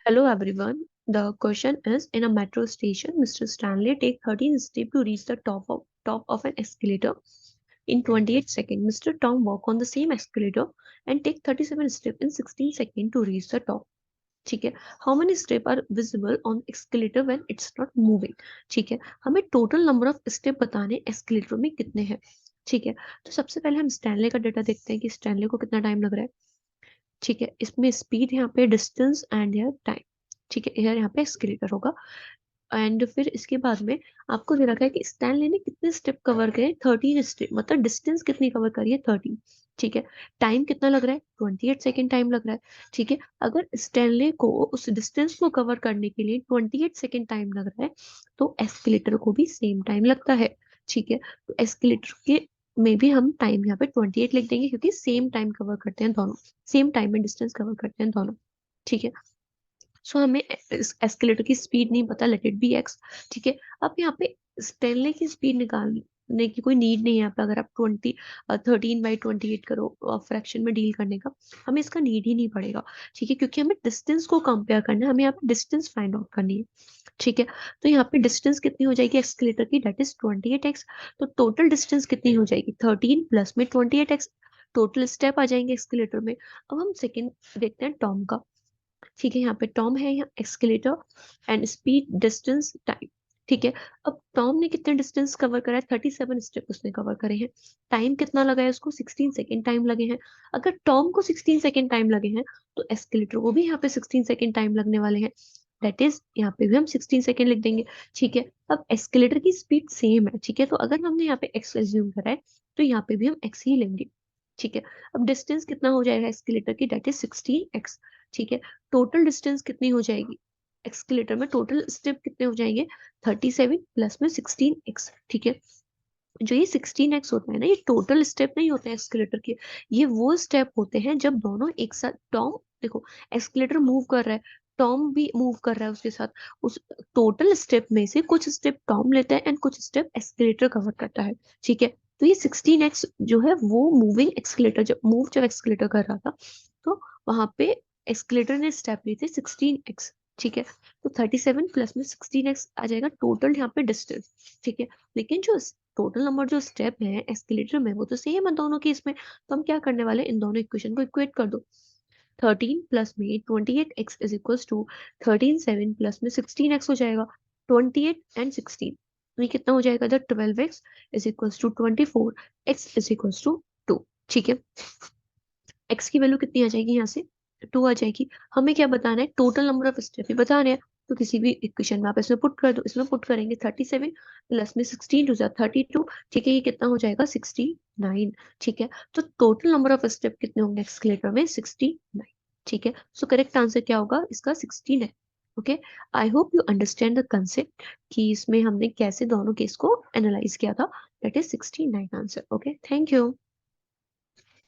Hello everyone. The question is, in a metro station, Mr. Stanley take 13 steps to reach the top of an escalator. In 28 seconds, Mr. Tom walk on the same escalator and take 37 steps in 16 seconds to reach the top. ठीक है. How many steps are visible on escalator when it's not moving? ठीक है. हमें total number of step बताने escalator में कितने हैं. ठीक है. तो सबसे पहले हम स्टैनले का डाटा देखते हैं कि स्टैनले को कितना टाइम लग रहा है. ठीक है. इसमें स्पीड यहाँ पे डिस्टेंस एंड यहाँ टाइम. ठीक है. यहाँ पे एस्केलेटर होगा. एंड फिर इसके बाद में आपको दे रखा है कि स्टैनले ने कितने स्टेप कवर करे. 13 स्टेप, मतलब डिस्टेंस कितनी कवर करी है. 13. ठीक है. टाइम कितना लग रहा है. 28 सेकेंड टाइम लग रहा है. ठीक है. अगर स्टैनले को उस डिस्टेंस को कवर करने के लिए 28 सेकेंड टाइम लग रहा है तो एस्केलेटर को भी सेम टाइम लगता है. ठीक है. तो एस्केलेटर के में भी हम टाइम यहाँ पे 28 लिख देंगे क्योंकि सेम टाइम कवर करते हैं दोनों. सेम टाइम में डिस्टेंस कवर करते हैं दोनों. ठीक है. सो हमें एस्केलेटर की स्पीड नहीं पता, लेट इट बी एक्स. ठीक है. अब यहाँ पे स्टेनले की स्पीड निकालने की कोई नीड नहीं है यहाँ पे. अगर आप 13/28 करो फ्रैक्शन में डील करने का, हमें इसका नीड ही नहीं पड़ेगा. ठीक है. क्योंकि हमें डिस्टेंस को कंपेयर करना है, हमें यहाँ पे डिस्टेंस फाइंड आउट करनी है. ठीक है. तो यहाँ पे डिस्टेंस कितनी हो जाएगी एस्केलेटर की, डेट इज 28x. तो टोटल डिस्टेंस कितनी हो जाएगी 13 प्लस में 28x. टोटल स्टेप आ जाएंगे एस्केलेटर में. अब हम सेकेंड देखते हैं टॉम का. ठीक है. यहाँ पे टॉम है, यहाँ escalator and speed distance time. ठीक है. अब टॉम ने कितने डिस्टेंस कवर करा है. 37 स्टेप उसने कवर करे हैं. टाइम कितना लगा है उसको. 16 सेकेंड टाइम लगे हैं. अगर टॉम को 16 सेकेंड टाइम लगे हैं तो एस्केलेटर को भी यहाँ पे 16 सेकेंड टाइम लगने वाले हैं. दैट इज यहाँ पे भी हम 16 सेकेंड लिख देंगे. ठीक है. अब एस्केलेटर की स्पीड सेम है. ठीक है. तो अगर हमने यहाँ पे एक्स एज्यूम करा है तो यहाँ पे भी हम एक्स ही लेंगे. ठीक है. अब डिस्टेंस कितना हो जाएगा एस्केलेटर की, दैट इज 16x. ठीक है. टोटल डिस्टेंस कितनी हो जाएगी एक्सकेलेटर में, टोटल स्टेप कितने हो जाएंगे 37 प्लस में 16x. ठीक है. जो ये 16x होता है ना, ये टोटल स्टेप नहीं होते हैं एक्सकेलेटर के. ये वो स्टेप होते हैं जब दोनों एक साथ, टॉम देखो एक्सकेलेटर मूव कर रहा है, टॉम भी मूव कर रहा है उसके साथ. उस टोटल स्टेप में से कुछ स्टेप टॉम लेता है एंड कुछ स्टेप एक्सकेलेटर कवर करता है. ठीक है. तो ये 16x जो है वो मूविंग एक्सकेलेटर, जब एक्सकेलेटर कर रहा था तो वहां पे एक्सकेलेटर ने स्टेप लिए थे 16x. ठीक है. तो 37 प्लस में 16x आ जाएगा टोटल यहाँ पे डिस्टेंस. ठीक है. लेकिन जो टोटल नंबर जो स्टेप है एस्केलेटर में वो तो सेम है दोनों केस में. तो हम क्या करने वाले हैं, इन दोनों इक्वेशन को इक्वेट कर दो. 13 प्लस में 28x is equal to 13 7 plus में 16x हो जाएगा. 28 एंड 16, तो ये कितना हो जाएगा, 12x is equal to 24, x is equal to 2. ठीक है. x की वैल्यू कितनी आ जाएगी यहाँ से, 2 आ जाएगी. हमें क्या बताना है, टोटल नंबर ऑफ स्टेप ही बताना है. तो किसी भी इक्वेशन में आप इसमें पुट कर दो. इसमें पुट करेंगे 37 प्लस में 16 टू 32. ठीक है. ये कितना हो जाएगा 69. ठीक है. तो टोटल नंबर ऑफ स्टेप कितने होंगे एक्सकेलेटर में, 69. ठीक है. सो करेक्ट आंसर क्या होगा इसका, 16 है. Okay. I hope you understand the concept कि इसमें हमने कैसे दोनों केस को एनालाइज किया था. That is 69 answer. Okay. Thank you.